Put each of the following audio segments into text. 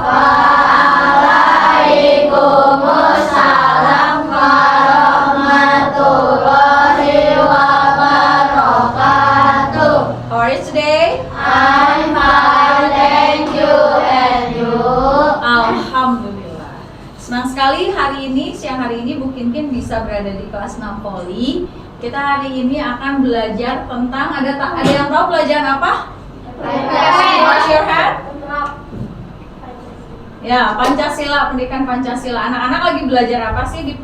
Waalaikumsalam warahmatullahi wabarakatuh. How are you today? I'm fine, thank you, and you? Alhamdulillah. Senang sekali siang hari ini Bu Kinkin bisa berada di kelas 6 Poli. Kita hari ini akan belajar tentang ada yang tahu pelajaran apa? Wash your hand. Ya, Pancasila, pendidikan Pancasila. Anak-anak lagi belajar apa sih di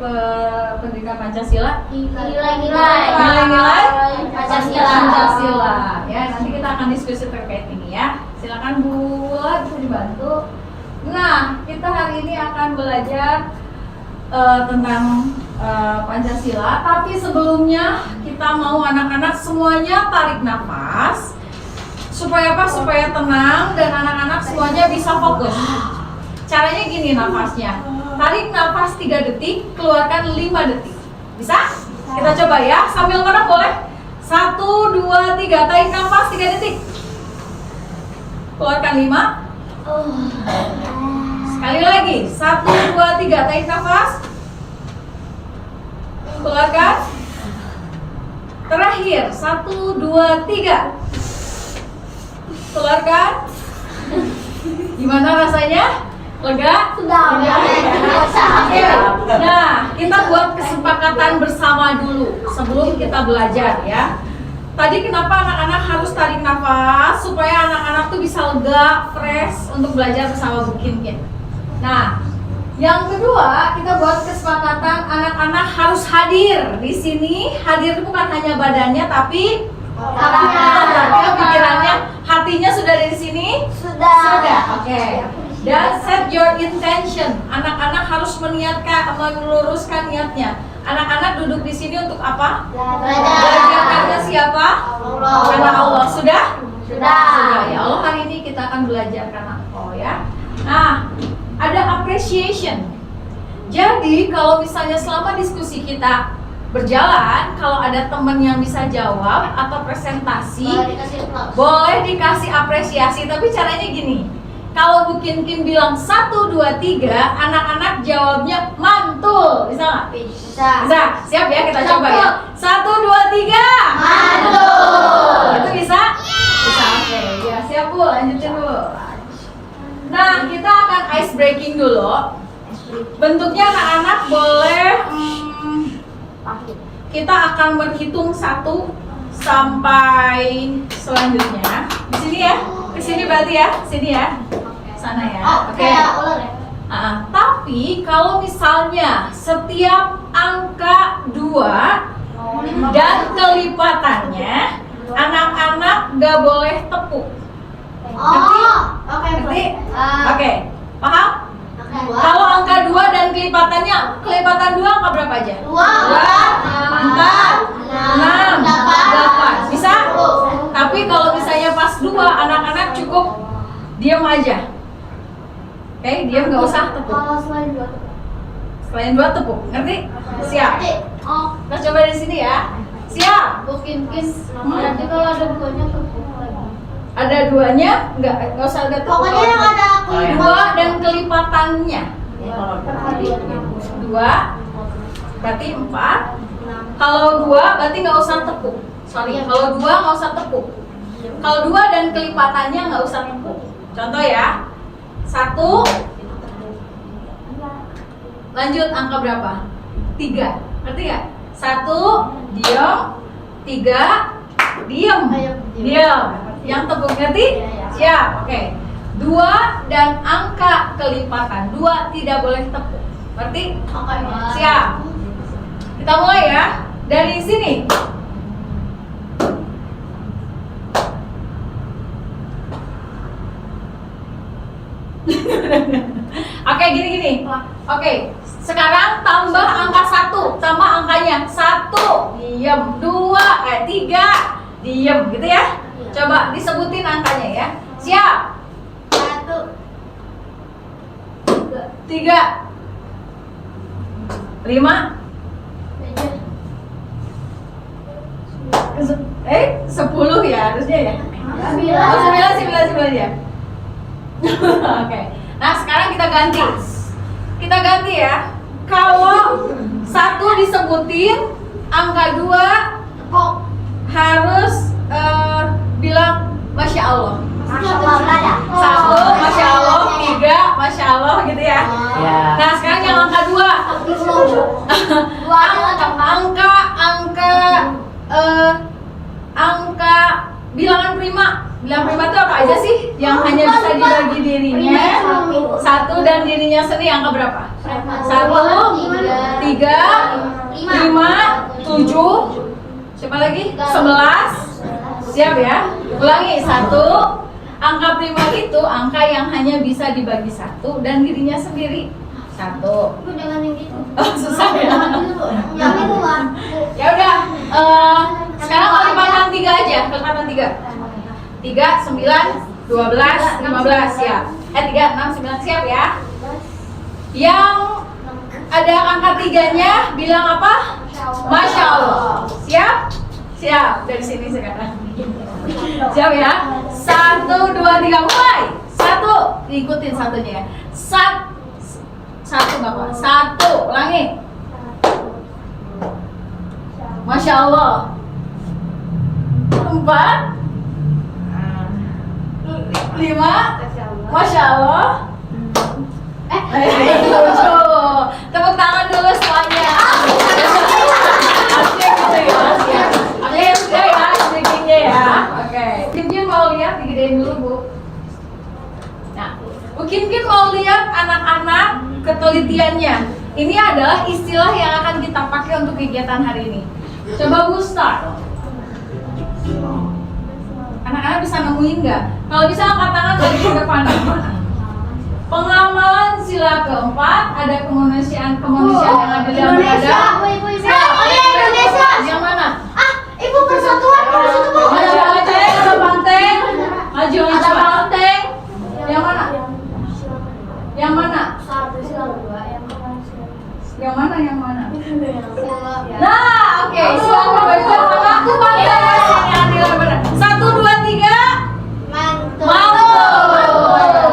pendidikan Pancasila? Nilai-nilai Pancasila. Ya, nanti kita akan diskusi terkait ini ya. Silakan Bu, bisa dibantu. Nah, kita hari ini akan belajar tentang Pancasila. Tapi sebelumnya kita mau anak-anak semuanya tarik nafas. Supaya apa? Supaya tenang dan anak-anak semuanya bisa fokus. Caranya gini nafasnya. Tarik nafas 3 detik, keluarkan 5 detik. Bisa? Kita coba ya. Sambil ngerem boleh? 1, 2, 3. Tarik nafas 3 detik. Keluarkan 5. Sekali lagi. 1, 2, 3. Tarik nafas. Keluarkan. Terakhir. 1, 2, 3. Keluarkan. Gimana rasanya? Lega? Sudah. Oke. Nah, kita buat kesepakatan bersama dulu sebelum kita belajar ya. Tadi kenapa anak-anak harus tarik nafas? Supaya anak-anak tuh bisa lega, fresh untuk belajar bersama Bu Kinkin. Nah, yang kedua, kita buat kesepakatan anak-anak harus hadir di sini. Hadir itu bukan hanya badannya, tapi pikirannya, hatinya sudah ada di sini? Sudah. Oke. Dan set your intention. Anak-anak harus meluruskan niatnya. Anak-anak duduk di sini untuk apa? Belajar karena siapa? Karena Allah. Sudah? Sudah. Ya Allah, hari ini kita akan belajar karena Allah ya. Nah, ada appreciation. Jadi kalau misalnya selama diskusi kita berjalan, kalau ada teman yang bisa jawab atau presentasi, boleh dikasih apresiasi. Tapi caranya gini. Kalau Bu Kinkin bilang 1, 2, 3, anak-anak jawabnya mantul. Bisa nggak? Bisa. Siap ya, kita coba ya. 1, 2, 3. Mantul. Itu bisa? Bisa. Oke, ya siap Bu, lanjutin dulu. Nah, kita akan ice breaking dulu. Bentuknya anak-anak boleh kita akan berhitung 1 sampai selanjutnya. Di sini ya. Ke sini berarti ya. Sini ya. Sana ya. Oke. Tapi kalau misalnya setiap angka 2 dan kelipatannya, anak-anak gak boleh tepuk. Ngerti? Oke. Paham? Kalau angka 2 dan kelipatan 2 angka berapa aja? 2, 4, 6, 8. Bisa? Tapi kalau misalnya pas 2, anak-anak cukup diam aja. Oke, diam, nggak usah tepuk. Kalau selain 2 tepuk. Selain 2 tepuk, ngerti? Siap. Kita coba di sini ya. Siap. Nanti kalau ada 2-nya tepuk lagi. Ada 2-nya, nggak usah ada tepuk. Pokoknya yang ada 2 dan kelipatannya. 2 berarti 4. Kalau 2 berarti nggak usah tepuk. Kalau 2 nggak usah tepuk. Kalau 2 dan kelipatannya nggak usah tepuk. Contoh ya. 1. Lanjut angka berapa? 3. Ngerti nggak? 1 diam, 3 diam. Diam. Yang tepuk ngerti? Siap. Oke. 2 dan angka kelipatan. 2 tidak boleh tepuk. Ngerti? Siap. Kita mulai ya. Dari sini. Oke, gini. Oke, sekarang tambah angka 1, tambah angkanya 1, diam, 2, 3, diam, gitu ya. Coba disebutin angkanya ya. Siap. 1, 3, 5, 10 ya harusnya ya. 9 9 ya. Oke. Nah, sekarang kita ganti. Kita ganti ya. Kalau 1 disebutin, angka 2 harus bilang Masya Allah. 1, Masya Allah, 3, Masya Allah gitu ya. Nah, sekarang yang angka 2. Angka bilangan prima. Bilangan prima itu apa aja sih? Yang hanya bisa dibagi dirinya 1 dan dirinya sendiri, angka berapa? 1, 3, 5, 7. Siapa lagi? 11. Siap ya? Ulangi. 1. Angka prima itu angka yang hanya bisa dibagi 1 dan dirinya sendiri. 1. Jangan yang gitu. Oh, susah ya? Yang itu lah. Ya udah. Sekarang kelipatan 3 aja. Kelipatan 3. 3, 9, 12, 15 siap. 3, 6, 9 siap ya. Yang ada angka 3-nya bilang apa? Masya Allah. Siap? Siap. Dari sini sekarang. Siap ya? 1, 2, 3 mulai. 1, ikutin satunya ya. 1 Bapak. 1, ulangi. Masya Allah. 4, 5, Masya Allah. Tepuk tangan dulu semuanya. Harusnya gitu ya. Oke, sudah ya sedikitnya ya. Oke. Mungkin mau lihat digedein dulu Bu. Nah, mungkin mau lihat anak-anak ketelitiannya. Ini adalah istilah yang akan kita pakai untuk kegiatan hari ini. Coba Bu start. Anak-anak bisa nemuin nggak? Kalau bisa angkat tangan dari ke depan. Pengamalan sila keempat, ada kemanusiaan yang ada dalam Indonesia. Indonesia. Yang mana? Ibu persatuan. Maju aja, ada banteng. Maju aja banteng. Yang mana? Yang mana? Yang mana? Yang mana? Nah, oke. Silakan baju aku banteng. Yang benar. 1, 2, 3. Mantul.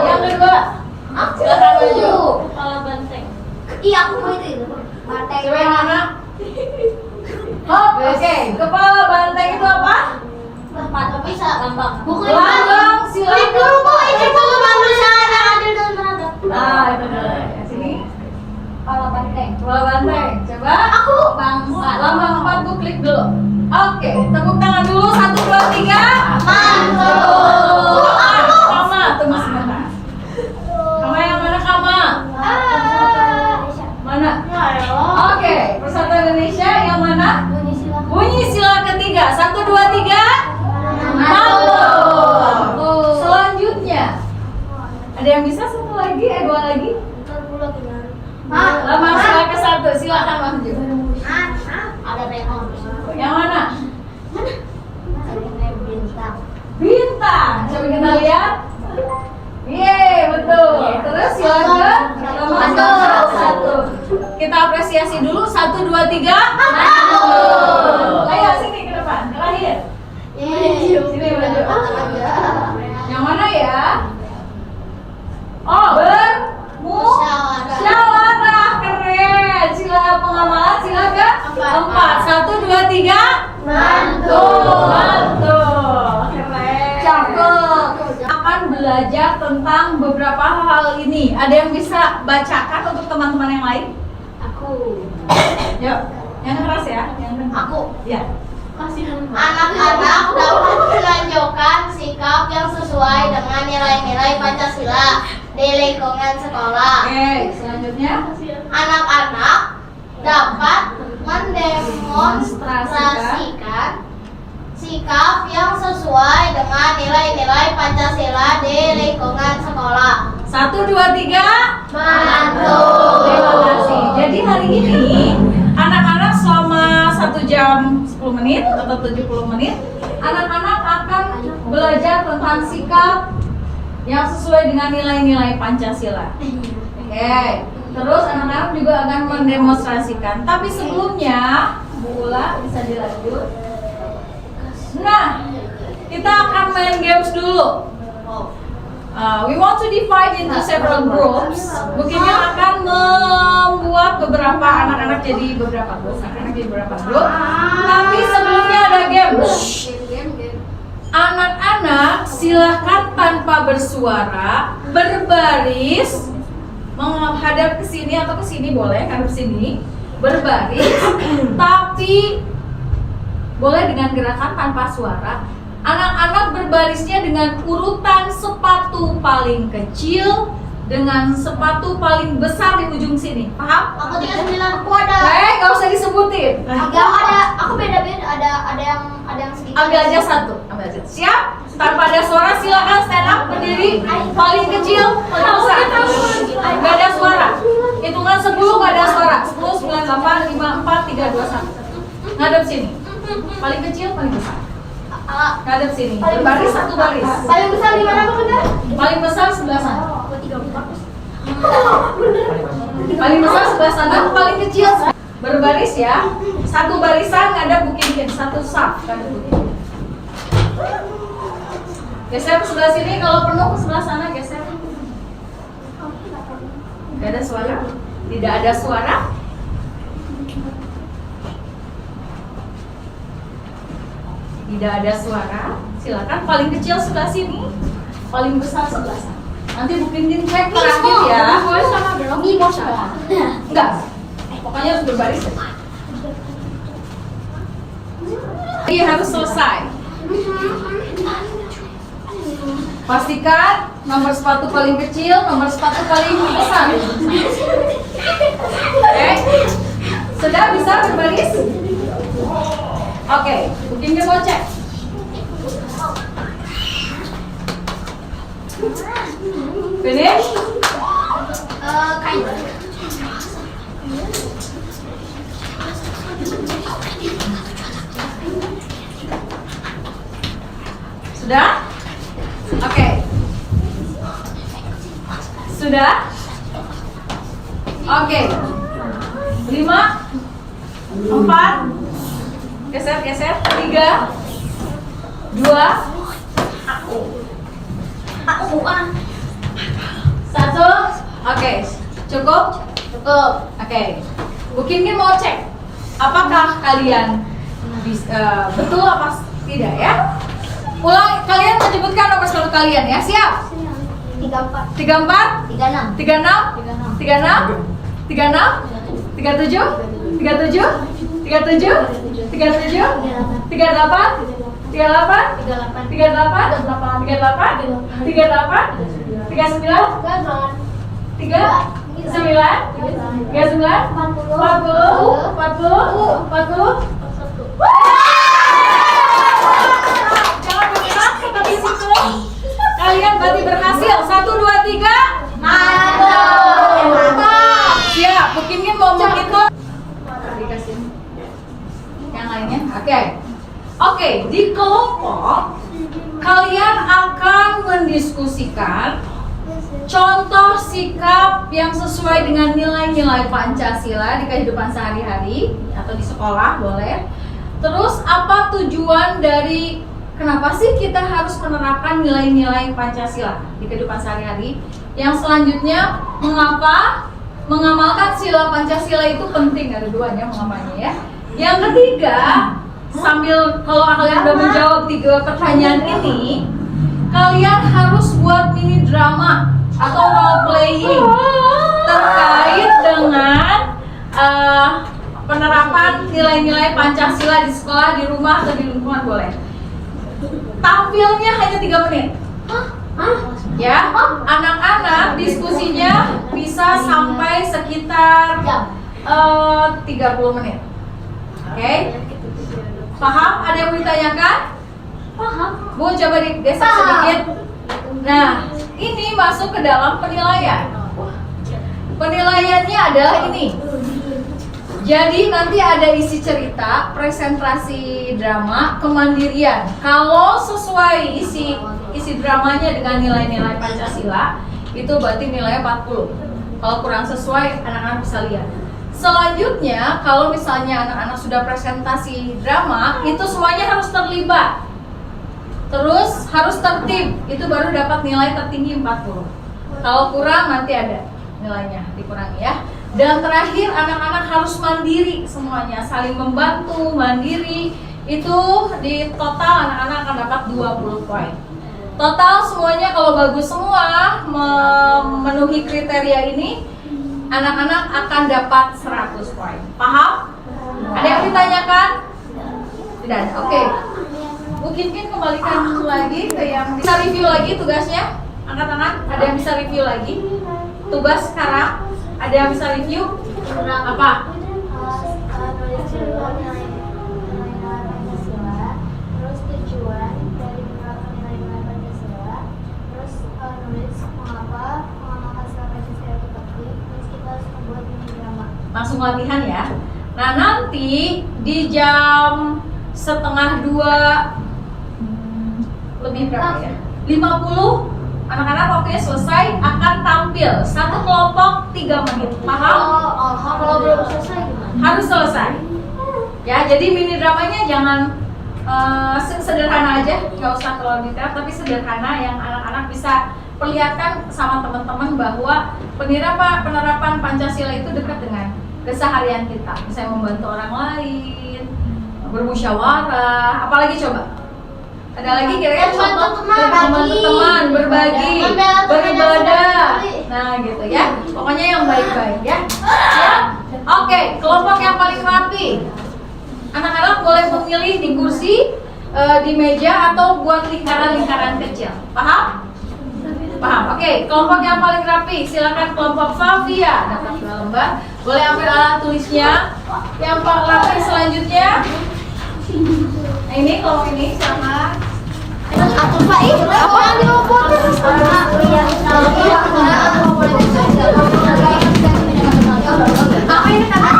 Yang kedua. Silakan baju. Kepala banteng. Iya, aku mau itu. Banteng. Coba yang mana? Oke. Kepala banteng itu apa? Bisa gampang. Lambang sila keempat. Ini kemanusiaan yang adil dan beradab. Nah, itu dulu. Sini. Kepala banteng. Kepala banteng. Coba. Aku Lambang 4 Bu klik dulu. Oke, tepuk tangan dulu. 1, 2, 3. Mantul. Kama, tunggu sebentar. Kama yang mana Kama? Mana? Oke, Persatuan Indonesia yang mana? Bunyi sila ketiga. 1, 2, 3. Mantul. Selanjutnya. Ada yang bisa satu lagi? 2 lagi? Lambang sila ke-1. Silakan maju. Ada remon. Yang mana? Bintang. Bintang. Coba kita lihat. Yeay, betul. Terus silakan. Lambang 1. Kita apresiasi dulu. 1, 2, 3. Mantul. Ayo sini ke depan. Terakhir. Sini maju. Yang mana ya? Oh, bermusyawarah. Keren. Sila pengamalan sila ke-4. 1, 2, 3. Mantul. Keren. Cakep. Akan belajar tentang beberapa hal ini. Ada yang bisa bacakan untuk teman-teman yang lain? Aku. Yuk, yang keras ya. Yang Aku. Ya. Anak-anak dapat menunjukkan sikap yang sesuai dengan nilai-nilai Pancasila di lingkungan sekolah. Oke, selanjutnya. Anak-anak dapat mendemonstrasikan sikap yang sesuai dengan nilai-nilai Pancasila di lingkungan sekolah. 1, 2, 3. Mantul. Terima kasih. Jadi hari ini anak-anak selama 1 jam 10 menit atau 70 menit, anak-anak akan belajar tentang sikap yang sesuai dengan nilai-nilai Pancasila. Oke. Terus anak-anak juga akan mendemonstrasikan. Tapi sebelumnya, Bu Ula bisa dilanjut. Nah, kita akan main games dulu. We want to divide into several groups. Mungkin akan membuat beberapa anak-anak jadi beberapa grup, Tapi sebelumnya ada game. Anak-anak silahkan tanpa bersuara berbaris menghadap ke sini atau ke sini boleh, hadap sini berbaris, tapi boleh dengan gerakan tanpa suara. Anak-anak berbarisnya dengan urutan sepatu paling kecil dengan sepatu paling besar di ujung sini. Paham? Aku 39, aku ada. Nggak usah disebutin. Aku beda-beda, ada yang sedikit. Ambil aja satu. Siap? Tanpa ada suara silakan stand up berdiri. Paling kecil, paling besar. Nggak ada suara. Hitungan 10 nggak ada suara. 10, 9, 8, 5, 4, 3, 2, 1. Ngadep sini. Paling kecil, paling besar. Ngadep sini. Berbaris satu baris. Paling besar di mana, Bunda? Paling besar sebelah sana. Paling besar sebelah sana, paling kecil berbaris ya. Satu barisan ngadep bukin, satu saf ngadep bukin. Geser ke sebelah sini, kalau penuh ke sebelah sana geser. Tidak ada suara? Tidak ada suara? Tidak ada suara. Silakan paling kecil sebelah sini, paling besar sebelah sana. Nanti bukin cek terakhir ya. Enggak. Pokoknya harus berbaris. Ini harus selesai. Pastikan nomor sepatu paling kecil, nomor sepatu paling besar. Oke. Sudah bisa berbaris? Oke, mungkin dia mau cek. Finish? Kind. Sudah? Oke. Sudah? Oke. 5 4 geser, 3 2 1. Oke. Cukup? Oke. Mungkin mau cek apakah kalian betul apa tidak ya? Ulang, kalian menyebutkan nomor sepatu kalian ya. Siap? 34 36 36 36 36 37 37 37 37 38 38 38 38 38 38 39 39 40 Jangan bergerak seperti situ. Kalian berarti berhasil. 1, 2, 3. Mantap. Siap. Mungkin mau begitu. Dikasih yang lainnya. Oke, di kelompok kalian akan mendiskusikan contoh sikap yang sesuai dengan nilai-nilai Pancasila di kehidupan sehari-hari atau di sekolah boleh. Terus apa tujuan dari kenapa sih kita harus menerapkan nilai-nilai Pancasila di kehidupan sehari-hari? Yang selanjutnya, mengapa mengamalkan sila Pancasila itu penting? Ada duanya mengamalnya ya. Yang ketiga, sambil kalau kalian udah menjawab 3 pertanyaan ini, kalian harus buat mini drama atau role playing terkait dengan penerapan nilai-nilai Pancasila di sekolah, di rumah, atau di lingkungan boleh. Tampilnya hanya 3 menit. Ya, anak-anak diskusinya bisa sampai sekitar 30 menit. Oke? Paham? Ada yang mau ditanyakan? Paham. Bu, coba digeser sedikit. Nah, ini masuk ke dalam penilaian. Penilaiannya adalah ini. Jadi nanti ada isi cerita, presentasi drama, kemandirian. Kalau sesuai isi dramanya dengan nilai-nilai Pancasila, itu berarti nilainya 40. Kalau kurang sesuai, anak-anak bisa lihat. Selanjutnya, kalau misalnya anak-anak sudah presentasi drama, itu semuanya harus terlibat. Terus harus tertib, itu baru dapat nilai tertinggi 40. Kalau kurang nanti ada nilainya dikurangi ya. Dan terakhir anak-anak harus mandiri semuanya, saling membantu, mandiri. Itu di total anak-anak akan dapat 20 poin. Total semuanya kalau bagus semua memenuhi kriteria ini, anak-anak akan dapat 100 poin. Paham? Ada yang ditanyakan? Tidak ada. Oke. Mungkin kembalikan lagi ke yang bisa review lagi tugasnya. Angkat tangan. Ada yang bisa review lagi? Tugas sekarang. Ada yang bisa review? Apa? Nulis dulu nilai-nilai Pancasila, terus tujuan dari menerapkan nilai-nilai Pancasila, terus nulis mengapa mengamalkan sila Pancasila itu penting, terus kita harus membuat mini drama. Langsung latihan ya. Nah nanti di jam 1:30 lebih berapa ya? 50 anak-anak waktunya selesai akan tampil satu kelompok 3 menit. Paham? Kalau belum selesai gimana? Harus selesai. Ya, jadi mini dramanya jangan sederhana aja, nggak usah terlalu detail, tapi sederhana yang anak-anak bisa perlihatkan sama teman-teman bahwa penerapan Pancasila itu dekat dengan keseharian kita. Misalnya membantu orang lain, bermusyawarah, apalagi coba? Ada lagi kira-kira contoh? Membantu teman, berbagi, beribadah. Nah, gitu ya. Pokoknya yang baik-baik ya. Siap? Oke, kelompok yang paling rapi. Anak-anak boleh memilih di kursi, di meja atau buat lingkaran-lingkaran kecil. Paham? Paham. Oke, kelompok yang paling rapi. Silakan kelompok Flavia. Dapat 2 lembar. Boleh ambil alat tulisnya. Yang paling rapi selanjutnya. Nah, ini kelompok ini sama. Atau Pak, apa yang dilakukan? Apa ini kata?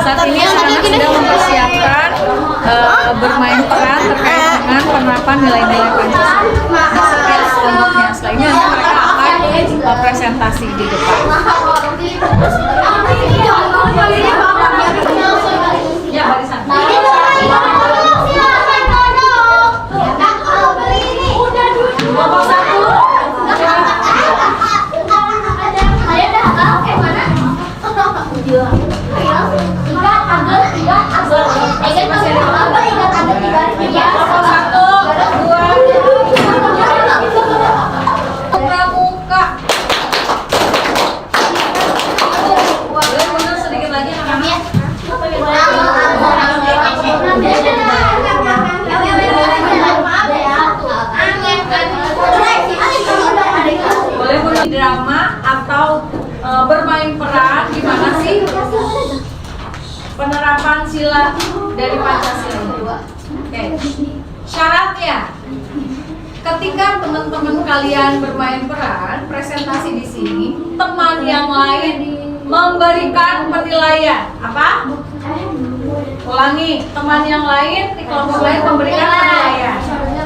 Saat ini anak-anak sedang mempersiapkan bermain peran terkait dengan penerapan nilai-nilai Pancasila. Setiap kelompoknya. Setelah ini nanti mereka akan presentasi di depan. Ya, barisan. Kelompok 1. Pramuka. Boleh mundur sedikit lagi anak-anak. Boleh mundur drama atau bermain peran gimana sih penerapan sila dari Pancasila ini? Oke. Syaratnya ketika teman-teman kalian bermain peran, presentasi di sini, teman yang lain memberikan penilaian. Apa? Ulangi, teman yang lain di kelompok lain memberikan penilaian.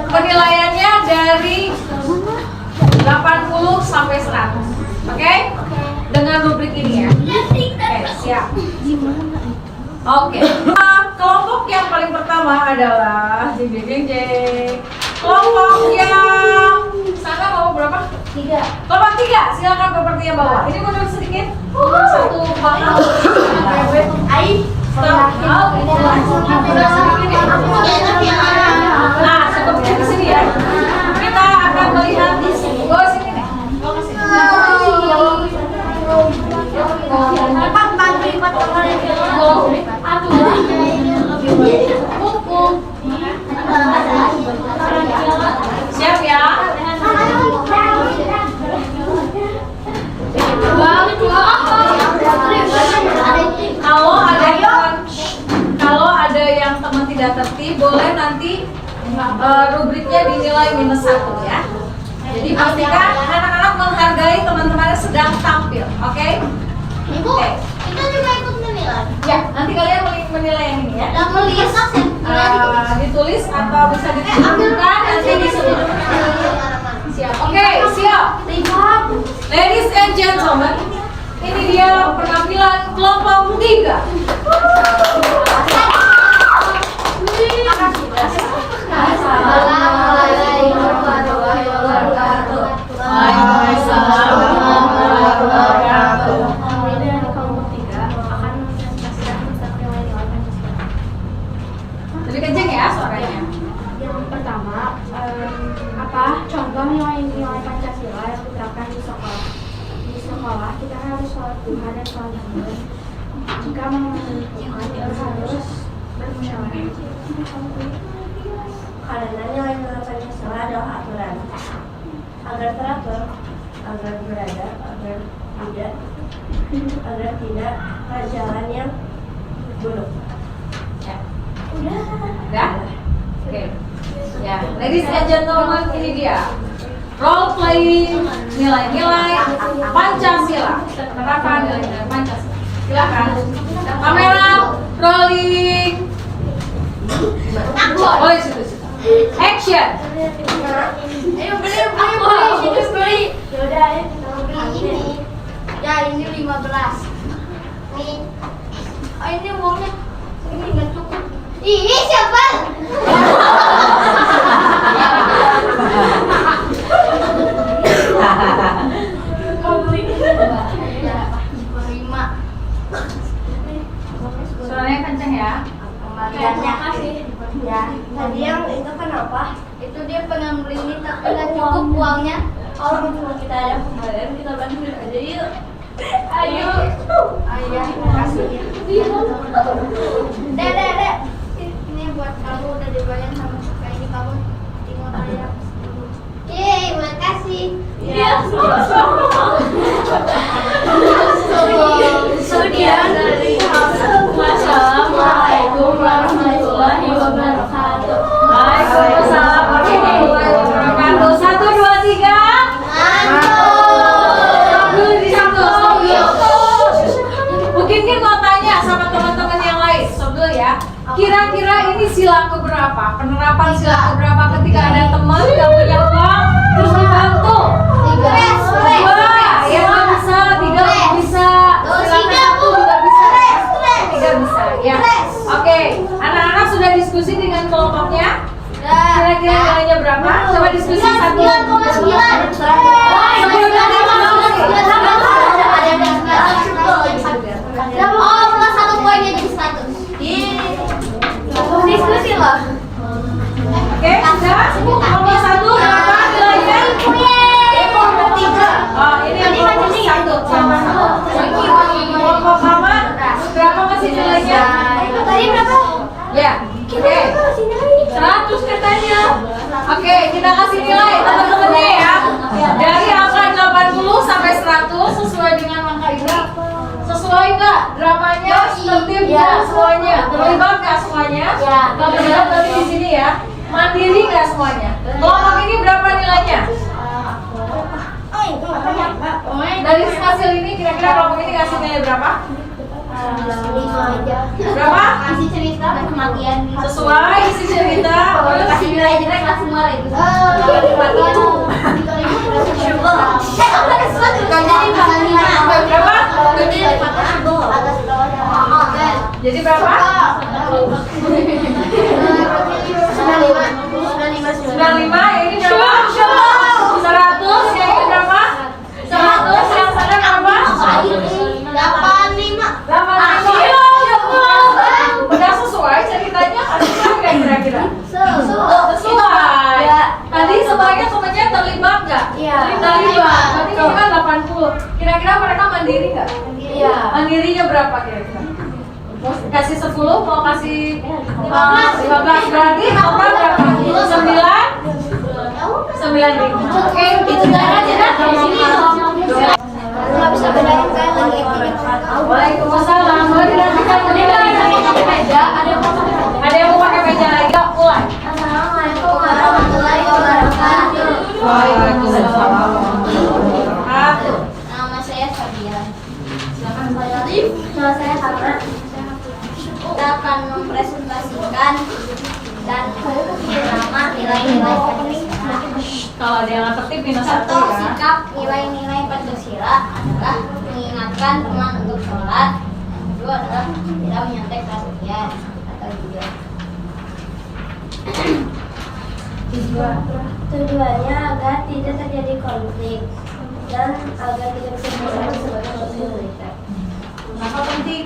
Penilaiannya dari 80 sampai 100. Oke? Dengan rubrik ini ya. Oke, siap. Oke. Kelompok yang paling pertama pertama adalah jeng jeng jeng jeng. Kelompok yang sana mau berapa? 3. Kelompok 3, silakan seperti yang bawah. Ini mundur sedikit. Satu bakal. Nah, seperti di sini ya. Kita akan melihat di sini. Oh, sini nih. Oh, ke sini. Siap ya? Kalau ada yang teman tidak tertib, boleh nanti rubriknya dinilai -1 ya. Jadi pastikan anak-anak menghargai teman-teman yang sedang tampil, oke? Ibu, kita juga ikut menilai. Ya, nanti kalian menilai yang ini ya. Dan menulis Ditulis atau bisa dituliskan nanti disebut. Siap. Oke, siap. Ladies and gentlemen, ini dia penampilan kelompok 3. Assalamualaikum warahmatullahi wabarakatuh. Waalaikumsalam warahmatullahi wabarakatuh. Lebih kenceng ya suaranya. Yang pertama, contoh nilai-nilai Pancasila yang diterapkan di sekolah. Di sekolah kita harus sholat duha dan sholat zuhur. Jika memenuhi Tuhan, kita harus bermusyawarah. Karena nilai-nilai Pancasila adalah aturan agar teratur, agar beradab, agar tidak jalan yang buruk. Ya. Udah. Oke. Ya, ladies and gentlemen, ini dia role playing nilai-nilai Pancasila. Penerapan nilai-nilai Pancasila. Silakan. Kamera rolling. Oh, situ. Action. Ayo beli. Yaudah, ayo kita beli ini. Ya, ini 15. Nih. Oh, ini uangnya. Ini nggak cukup. Ih, siapa? Mau beli? 5. Suaranya kenceng ya. Terima kasih. Ya, tadi yang itu kenapa? Itu dia pengen beli ini tapi nggak cukup uangnya. Oh, cuma kita ada kemarin, kita bantuin aja yuk. Ayo. Ayah, terima kasih. Dek. Ini buat kamu udah dibayar sama kayak ini kamu tinggal bayar. Yeay, makasih. Iya, Sekian dari Wassalamualaikum warahmatullahi wabarakatuh. Waalaikumsalam warahmatullahi wabarakatuh. 1, 2, 3. Mungkin mau tanya sama teman-teman yang lain, Sobel ya. Kira-kira ini sila keberapa? Penerapan sila keberapa ketika ada teman yang punya uang terus dibantu? 2, ya nggak bisa, 3 nggak bisa, sila 1 juga bisa, 3 bisa ya. Oke, anak-anak sudah diskusi dengan kelompoknya? Kira-kira nilainya berapa? Coba diskusi 1,9. Oh, plus 1 poinnya jadi 100. Diskusi loh. Oke, sudah? Kelompok 1 berapa nilainya? 3. Oh, ini yang kelompok 1. Kelompok lama berapa masih nilainya? Tadi berapa? Ya, oke. 100 katanya. Oke, kita kasih nilai teman-temannya ya. Dari angka 80 sampai 100 sesuai dengan angka ini. Sesuai nggak? Dramanya tertib nggak semuanya? Terlibat nggak semuanya? Kalau terlibat nanti di sini ya. Mandiri nggak semuanya? Kelompok ini berapa nilainya? Dari hasil ini kira-kira kelompok ini kasih nilai berapa? 5 aja. Berapa? Isi cerita dan kematian. Sesuai isi cerita. Kalau kasih nilai jelek langsung marah itu. Berapa? Jadi berapa? 95, ini berapa? 100, yang ini berapa? 100, yang sana berapa? 85. 85. Udah sesuai ceritanya? Ada nggak kira-kira? Sesuai. Tadi semuanya temennya terlibat nggak? Iya. Terlibat. Berarti ini kan 80. Kira-kira mereka mandiri nggak? Iya. Mandirinya berapa kira-kira? Mau kasih 10, mau kasih 15, berarti total berapa? 9? Oke, itu aja dah. Nggak bisa bedain kayak lagi acting. Waalaikumsalam. Boleh dilanjutkan menilai. Ada yang mau pakai meja lagi? Yuk, mulai. Assalamualaikum warahmatullahi wabarakatuh. Waalaikumsalam warahmatullahi wabarakatuh. Nama saya Fabian. Silakan Pak Alif. Nama saya Hana. Kita akan mempresentasikan dan drama nilai-nilai Pancasila. Kalau ada yang nggak tertib minus 1 Contoh ya. sikap nilai-nilai Pancasila adalah mengingatkan teman untuk sholat. Yang kedua adalah tidak menyontek perhatian atau juga. Tujuannya agar tidak terjadi konflik dan agar tidak bisa disebut sebagai konflik. Kenapa penting?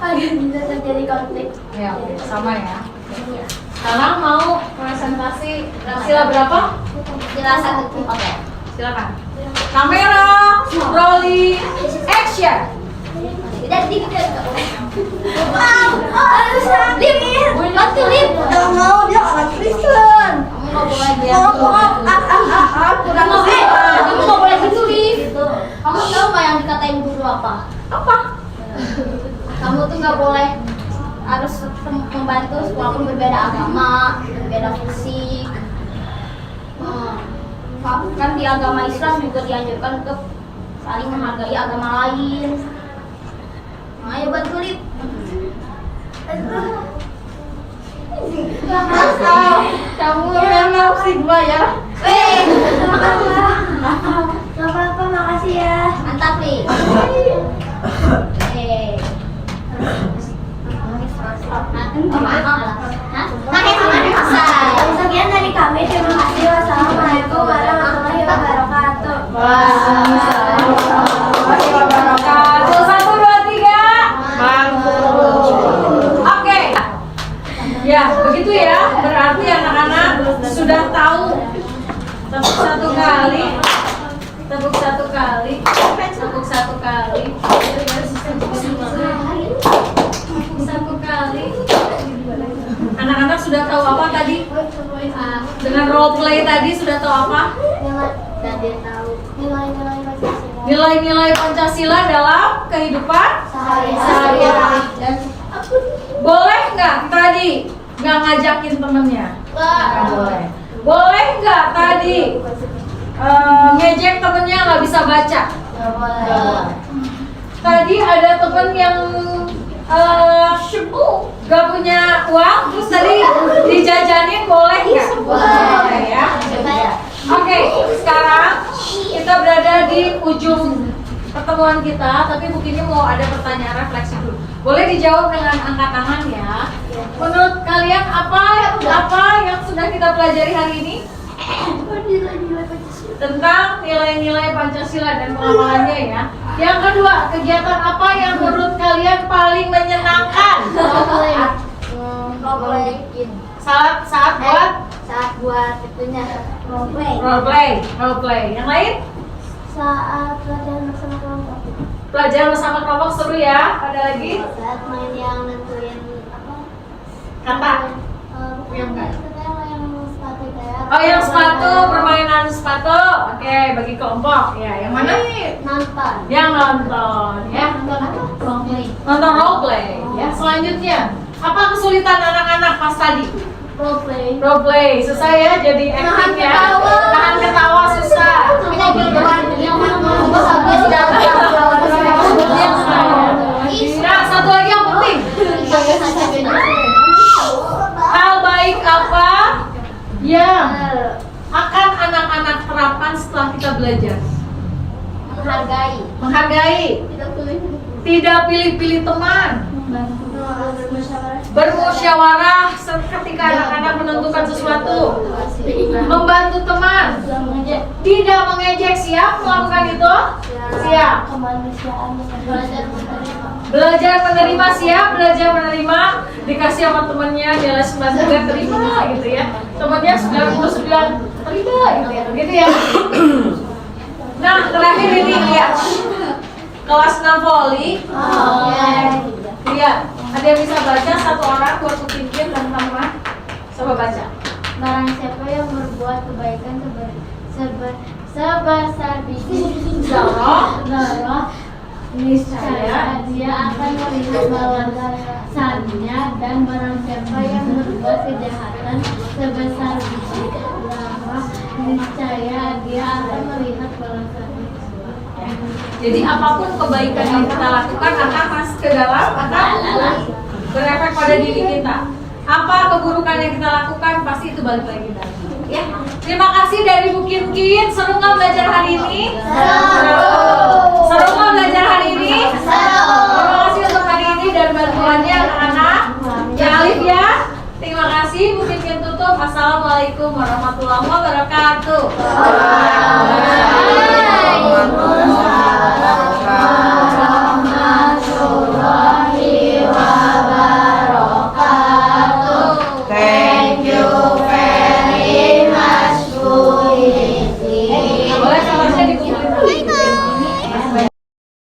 Agar tidak terjadi konflik. Ya, oke, sama ya. Iya. Sekarang mau presentasi sila berapa? Sila 1. Oke. Silakan. Kamera, rolling, action. Udah dikit. Wow, harus lip. Bantu lip. Gak mau, dia orang Kristen. Kamu gak boleh biar Kurang kamu gak boleh gitu lip. Kamu tahu gak yang dikatain guru apa? apa? Kamu tuh gak boleh harus membantu walaupun berbeda agama, berbeda fisik. Kan di agama Islam juga dianjurkan untuk saling menghargai agama lain. Ayo bantu lip. Kamu memang sigma ya? Gak apa-apa, makasih ya. Mantap lip. Sekian dari kami, terima kasih. Wassalamualaikum warahmatullahi wabarakatuh. Waalaikumsalam warahmatullahi wabarakatuh. 1, 2, 3. Oke. Ya, begitu ya. Berarti anak-anak sudah tahu. Tepuk satu kali. Tepuk satu kali. Tepuk satu kali. Satu kali. Anak-anak sudah tahu apa tadi? Dengan role play tadi sudah tahu apa? Nilai-nilai Pancasila dalam kehidupan sehari-hari. Boleh nggak tadi nggak ngajakin temennya? Nggak boleh. Boleh nggak tadi ngejek temennya nggak bisa baca? Nggak boleh. Tadi ada temen yang gak punya uang, terus tadi dijajanin boleh nggak? Boleh ya. Oke, sekarang kita berada di ujung pertemuan kita, tapi begini mau ada pertanyaan refleksi dulu. Boleh dijawab dengan angkat tangan ya. Menurut kalian apa yang sudah kita pelajari hari ini? Tentang nilai-nilai Pancasila dan pengamalannya ya. Yang kedua, kegiatan apa yang menurut kalian paling menyenangkan? Saat buat itunya Role play. Yang lain? saat pelajaran bersama kelompok. Pelajaran bersama kelompok seru ya. Ada lagi? Saat main yang nentuin apa? Kata. Bukan yang sepatu kayak. Oh, yang sepatu, permainan sepatu. Oke, bagi kelompok. Ya, yang mana? Nonton. Yang nonton ya. Nonton apa? Roleplay. Nonton role play. Ya, selanjutnya. Apa kesulitan anak-anak pas tadi? Roleplay. Role play. Susah ya jadi acting ya. Nahan ketawa susah. Nah, satu lagi yang penting. Hal baik apa yang akan anak-anak terapkan setelah kita belajar? Menghargai. Tidak pilih-pilih teman. Bermusyawarah ketika anak-anak menentukan sesuatu? Membantu teman, tidak mengejek. Siap melakukan itu? Siap. Kemanusiaan, belajar menerima. Belajar menerima, siap. Belajar menerima. Dikasih sama temannya nilai 99 terima gitu ya. Temannya 99 terima gitu ya. Gitu ya. Nah, terakhir ini lihat. Kelas 6 voli. Lihat, ada yang bisa baca satu orang buat kupingin dan teman. Coba baca. Barang siapa yang berbuat kebaikan sebesar biji zarah, niscaya dia akan melihat balasannya, dan barang siapa yang berbuat kejahatan sebesar biji zarah, niscaya dia akan melihat balasannya. Jadi apapun kebaikan yang kita lakukan akan masuk ke dalam, akan berefek pada diri kita. Apa keburukan yang kita lakukan pasti itu balik lagi kita. Ya. Terima kasih dari Bu Kim. Seru nggak belajar hari ini? Seru nggak belajar hari ini? Terima kasih untuk hari ini dan bantuannya anak-anak. Ya Alif ya. Terima kasih. Bu Kim tutup. Assalamualaikum warahmatullahi wabarakatuh.